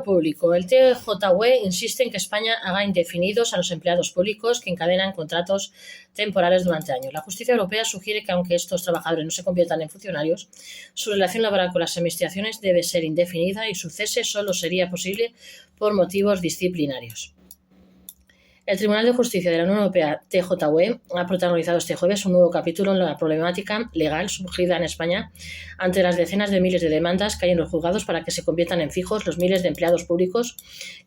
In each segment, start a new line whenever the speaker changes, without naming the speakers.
Público. El TJUE insiste en que España haga indefinidos a los empleados públicos que encadenan contratos temporales durante años. La justicia europea sugiere que aunque estos trabajadores no se conviertan en funcionarios, su relación laboral con las administraciones debe ser indefinida y su cese solo sería posible por motivos disciplinarios. El Tribunal de Justicia de la Unión Europea, TJUE, ha protagonizado este jueves un nuevo capítulo en la problemática legal surgida en España ante las decenas de miles de demandas que hay en los juzgados para que se conviertan en fijos los miles de empleados públicos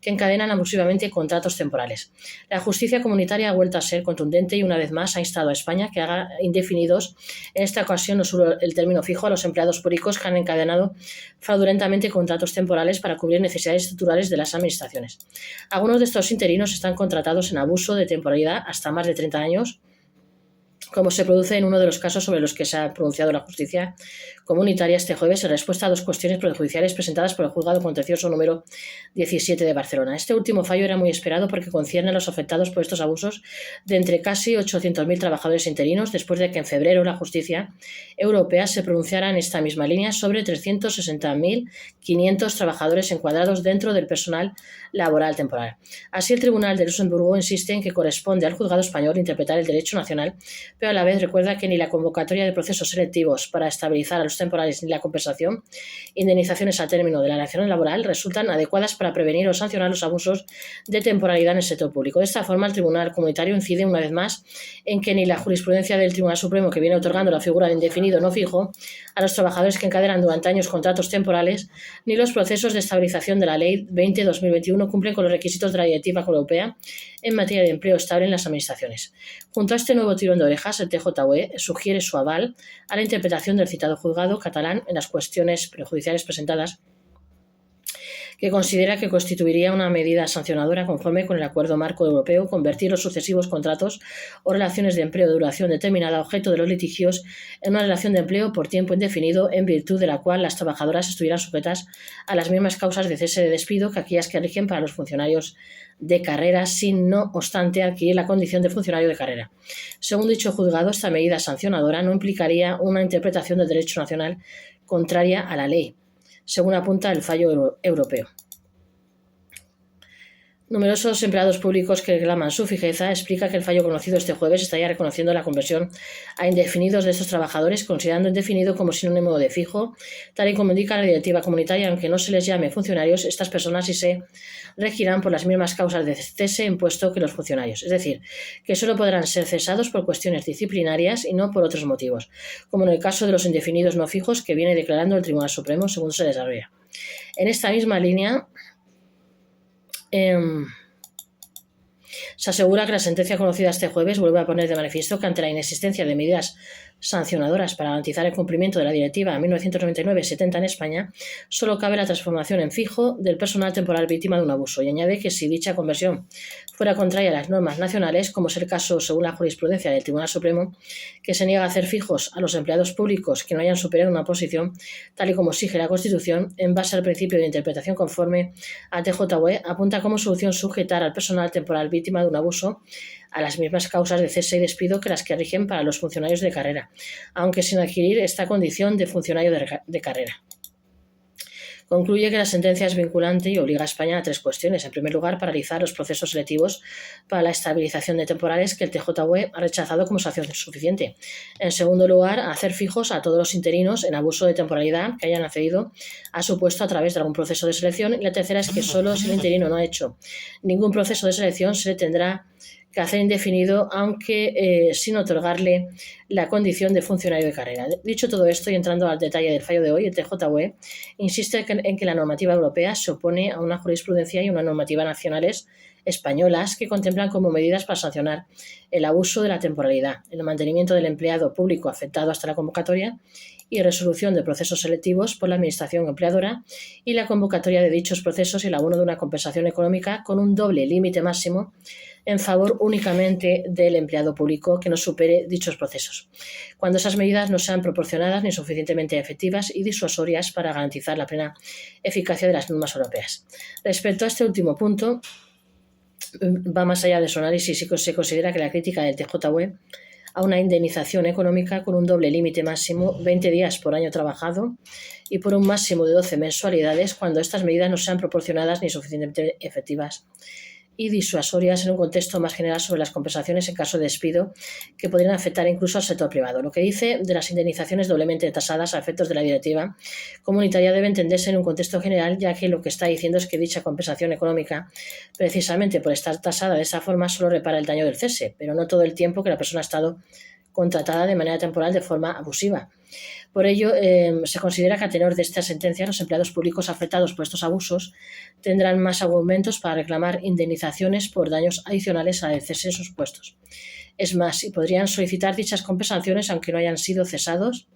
que encadenan abusivamente contratos temporales. La justicia comunitaria ha vuelto a ser contundente y una vez más ha instado a España que haga indefinidos, en esta ocasión no solo el término fijo, a los empleados públicos que han encadenado fraudulentamente contratos temporales para cubrir necesidades estructurales de las administraciones. Algunos de estos interinos están contratados en abuso de temporalidad hasta más de 30 años, como se produce en uno de los casos sobre los que se ha pronunciado la justicia comunitaria este jueves en respuesta a dos cuestiones prejudiciales presentadas por el juzgado contencioso número 17 de Barcelona. Este último fallo era muy esperado porque concierne a los afectados por estos abusos de entre casi 800.000 trabajadores interinos, después de que en febrero la justicia europea se pronunciara en esta misma línea sobre 360.500 trabajadores encuadrados dentro del personal laboral temporal. Así, el Tribunal de Luxemburgo insiste en que corresponde al juzgado español interpretar el derecho nacional, pero a la vez recuerda que ni la convocatoria de procesos selectivos para estabilizar a los temporales ni la compensación, indemnizaciones al término de la relación laboral resultan adecuadas para prevenir o sancionar los abusos de temporalidad en el sector público. De esta forma, el Tribunal Comunitario incide una vez más en que ni la jurisprudencia del Tribunal Supremo, que viene otorgando la figura de indefinido no fijo a los trabajadores que encadenan durante años contratos temporales, ni los procesos de estabilización de la Ley 20/2021 cumplen con los requisitos de la Directiva Europea en materia de empleo estable en las administraciones. Junto a este nuevo tirón de orejas, el TJUE sugiere su aval a la interpretación del citado juzgado catalán en las cuestiones prejudiciales presentadas, que considera que constituiría una medida sancionadora conforme con el Acuerdo Marco Europeo convertir los sucesivos contratos o relaciones de empleo de duración determinada objeto de los litigios en una relación de empleo por tiempo indefinido, en virtud de la cual las trabajadoras estuvieran sujetas a las mismas causas de cese de despido que aquellas que rigen para los funcionarios de carrera, sin no obstante adquirir la condición de funcionario de carrera. Según dicho juzgado, esta medida sancionadora no implicaría una interpretación del derecho nacional contraria a la ley, según apunta el fallo europeo. Numerosos empleados públicos que reclaman su fijeza explica que el fallo conocido este jueves estaría reconociendo la conversión a indefinidos de estos trabajadores, considerando indefinido como sinónimo de fijo, tal y como indica la directiva comunitaria. Aunque no se les llame funcionarios, estas personas sí se regirán por las mismas causas de cese impuesto que los funcionarios, es decir, que solo podrán ser cesados por cuestiones disciplinarias y no por otros motivos, como en el caso de los indefinidos no fijos que viene declarando el Tribunal Supremo según se desarrolla. En esta misma línea, se asegura que la sentencia conocida este jueves vuelve a poner de manifiesto que ante la inexistencia de medidas sancionadoras para garantizar el cumplimiento de la Directiva 1999/70 en España, solo cabe la transformación en fijo del personal temporal víctima de un abuso, y añade que si dicha conversión fuera contraria a las normas nacionales, como es el caso según la jurisprudencia del Tribunal Supremo, que se niega a hacer fijos a los empleados públicos que no hayan superado una posición, tal y como exige la Constitución, en base al principio de interpretación conforme a TJUE, apunta como solución sujetar al personal temporal víctima de un abuso a las mismas causas de cese y despido que las que rigen para los funcionarios de carrera, aunque sin adquirir esta condición de funcionario de carrera. Concluye que la sentencia es vinculante y obliga a España a tres cuestiones. En primer lugar, paralizar los procesos selectivos para la estabilización de temporales que el TJUE ha rechazado como sanción suficiente. En segundo lugar, hacer fijos a todos los interinos en abuso de temporalidad que hayan accedido a su puesto a través de algún proceso de selección. Y la tercera es que solo si el interino no ha hecho ningún proceso de selección se le tendrá que hacer indefinido, aunque sin otorgarle la condición de funcionario de carrera. Dicho todo esto y entrando al detalle del fallo de hoy, el TJUE insiste en que la normativa europea se opone a una jurisprudencia y una normativa nacionales españolas que contemplan como medidas para sancionar el abuso de la temporalidad, el mantenimiento del empleado público afectado hasta la convocatoria y resolución de procesos selectivos por la administración empleadora y la convocatoria de dichos procesos y el abono de una compensación económica con un doble límite máximo en favor únicamente del empleado público que no supere dichos procesos, cuando esas medidas no sean proporcionadas ni suficientemente efectivas y disuasorias para garantizar la plena eficacia de las normas europeas. Respecto a este último punto, va más allá de su análisis y se considera que la crítica del TJUE a una indemnización económica con un doble límite máximo, 20 días por año trabajado, y por un máximo de 12 mensualidades cuando estas medidas no sean proporcionadas ni suficientemente efectivas y disuasorias en un contexto más general sobre las compensaciones en caso de despido que podrían afectar incluso al sector privado. Lo que dice de las indemnizaciones doblemente tasadas a efectos de la directiva comunitaria debe entenderse en un contexto general, ya que lo que está diciendo es que dicha compensación económica, precisamente por estar tasada de esa forma, solo repara el daño del cese, pero no todo el tiempo que la persona ha estado contratada de manera temporal de forma abusiva. Por ello, se considera que a tenor de esta sentencia los empleados públicos afectados por estos abusos tendrán más argumentos para reclamar indemnizaciones por daños adicionales al cese de sus puestos. Es más, y podrían solicitar dichas compensaciones aunque no hayan sido cesados.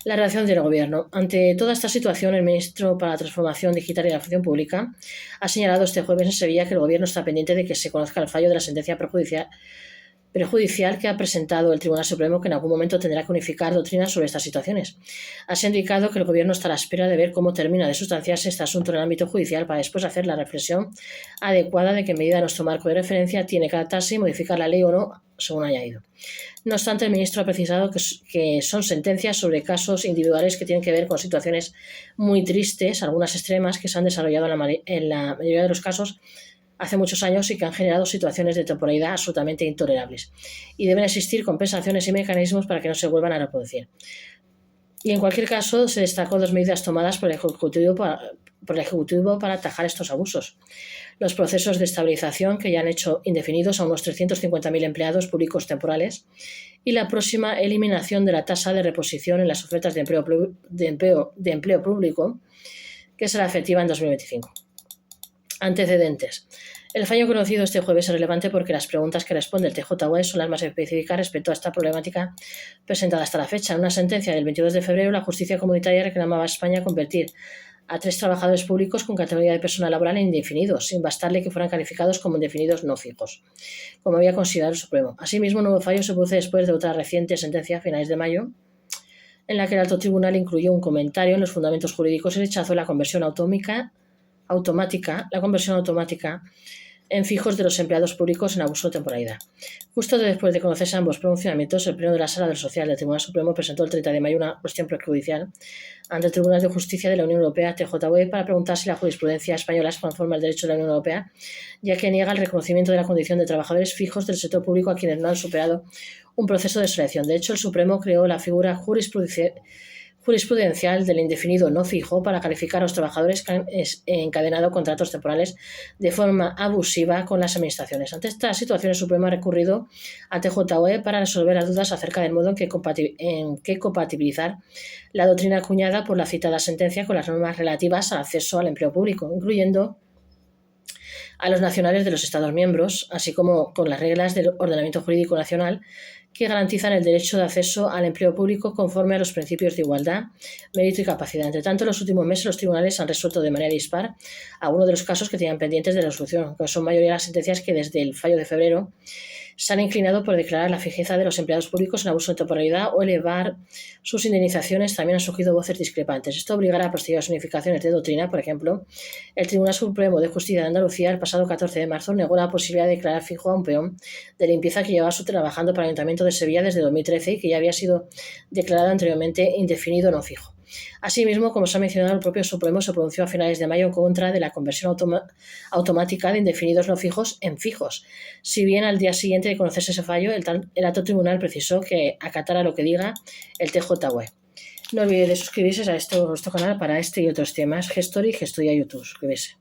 La reacción del Gobierno. Ante toda esta situación, el ministro para la Transformación Digital y la Función Pública ha señalado este jueves en Sevilla que el Gobierno está pendiente de que se conozca el fallo de la sentencia prejudicial que ha presentado el Tribunal Supremo, que en algún momento tendrá que unificar doctrinas sobre estas situaciones. Ha indicado que el Gobierno está a la espera de ver cómo termina de sustanciarse este asunto en el ámbito judicial para después hacer la reflexión adecuada de qué medida nuestro marco de referencia tiene que adaptarse y modificar la ley o no, según ha añadido. No obstante, el ministro ha precisado que son sentencias sobre casos individuales que tienen que ver con situaciones muy tristes, algunas extremas, que se han desarrollado en la mayoría de los casos hace muchos años y que han generado situaciones de temporalidad absolutamente intolerables. Y deben existir compensaciones y mecanismos para que no se vuelvan a reproducir. Y en cualquier caso, se destacó dos medidas tomadas por el Ejecutivo para atajar estos abusos. Los procesos de estabilización, que ya han hecho indefinidos a unos 350.000 empleados públicos temporales, y la próxima eliminación de la tasa de reposición en las ofertas de empleo público, que será efectiva en 2025. Antecedentes. El fallo conocido este jueves es relevante porque las preguntas que responde el TJUE son las más específicas respecto a esta problemática presentada hasta la fecha. En una sentencia del 22 de febrero, la justicia comunitaria reclamaba a España convertir a 3 trabajadores públicos con categoría de personal laboral en indefinidos, sin bastarle que fueran calificados como indefinidos no fijos, como había considerado el Supremo. Asimismo, un nuevo fallo se produce después de otra reciente sentencia a finales de mayo, en la que el alto tribunal incluyó un comentario en los fundamentos jurídicos y rechazó la conversión automática en fijos de los empleados públicos en abuso de temporalidad. Justo después de conocerse ambos pronunciamientos, el Pleno de la Sala del Social del Tribunal Supremo presentó el 30 de mayo una cuestión prejudicial ante el Tribunal de Justicia de la Unión Europea, TJUE, para preguntar si la jurisprudencia española es conforme al derecho de la Unión Europea, ya que niega el reconocimiento de la condición de trabajadores fijos del sector público a quienes no han superado un proceso de selección. De hecho, el Supremo creó la figura jurisprudencial del indefinido no fijo para calificar a los trabajadores que han encadenado contratos temporales de forma abusiva con las administraciones. Ante esta situación, el Supremo ha recurrido a TJUE para resolver las dudas acerca del modo en que compatibilizar la doctrina acuñada por la citada sentencia con las normas relativas al acceso al empleo público, incluyendo a los nacionales de los Estados miembros, así como con las reglas del ordenamiento jurídico nacional que garantizan el derecho de acceso al empleo público conforme a los principios de igualdad, mérito y capacidad. Entre tanto, en los últimos meses los tribunales han resuelto de manera dispar algunos de los casos que tenían pendientes de resolución, que son mayoría las sentencias que desde el fallo de febrero se han inclinado por declarar la fijeza de los empleados públicos en abuso de temporalidad o elevar sus indemnizaciones. También han surgido voces discrepantes. Esto obligará a posteriores unificaciones de doctrina. Por ejemplo, el Tribunal Supremo de Justicia de Andalucía el pasado 14 de marzo negó la posibilidad de declarar fijo a un peón de limpieza que llevaba trabajando para el Ayuntamiento de Sevilla desde 2013 y que ya había sido declarado anteriormente indefinido no fijo. Asimismo, como se ha mencionado, el propio Supremo se pronunció a finales de mayo en contra de la conversión automática de indefinidos no fijos en fijos. Si bien al día siguiente de conocerse ese fallo, el alto tribunal precisó que acatara lo que diga el TJUE. No olvide de suscribirse a nuestro canal para este y otros temas. Gestory y Gestoria YouTube. Suscribirse.